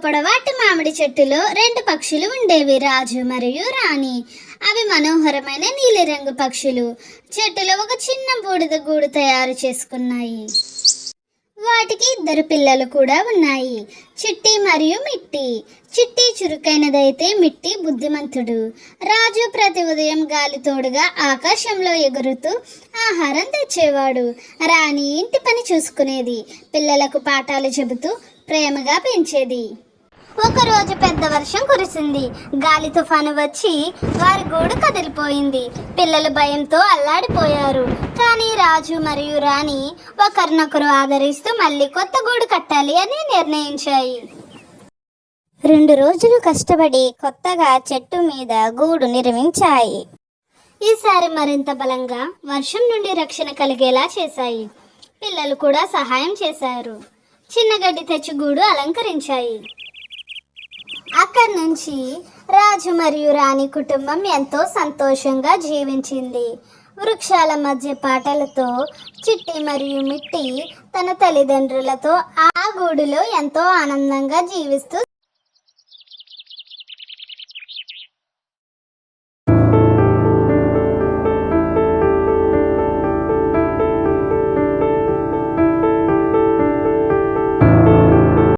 పొడవాటి మామిడి చెట్టులో రెండు పక్షులు ఉండేవి, రాజు మరియు రాణి. అవి మనోహరమైన నీలిరంగు పక్షులు. చెట్టులో ఒక చిన్న బూడిద గూడు తయారు చేసుకున్నాయి. వాటికి ఇద్దరు పిల్లలు కూడా ఉన్నాయి, చిట్టి మరియు మిట్టి. చిట్టి చురుకైనదైతే మిట్టి బుద్ధిమంతుడు. రాజు ప్రతి ఉదయం గాలి తోడుగా ఆకాశంలో ఎగురుతూ ఆహారం తెచ్చేవాడు. రాణి ఇంటి పని చూసుకునేది, పిల్లలకు పాఠాలు చెబుతూ ప్రేమగా పెంచేది. ఒకరోజు పెద్ద వర్షం కురిసింది. గాలి తుఫాను వచ్చి వారి గూడు కదిలిపోయింది. పిల్లలు భయంతో అల్లాడిపోయారు. కానీ రాజు మరియు రాణి ఒకరినొకరు ఆదరిస్తూ మళ్ళీ కొత్త గూడు కట్టాలి అని నిర్ణయించాయి. 2 రోజులు కష్టపడి కొత్తగా చెట్టు మీద గూడు నిర్మించాయి. ఈసారి మరింత బలంగా, వర్షం నుండి రక్షణ కలిగేలా చేశాయి. పిల్లలు కూడా సహాయం చేశారు. చిన్న గడ్డి తెచ్చి గూడు అలంకరించాయి. అక్కడి నుంచి రాజు మరియు రాణి కుటుంబం ఎంతో సంతోషంగా జీవించింది. వృక్షాల మధ్య పాటలతో చిట్టి మరియు మిట్టి తన తల్లిదండ్రులతో ఆ గూడులో ఎంతో ఆనందంగా జీవిస్తూ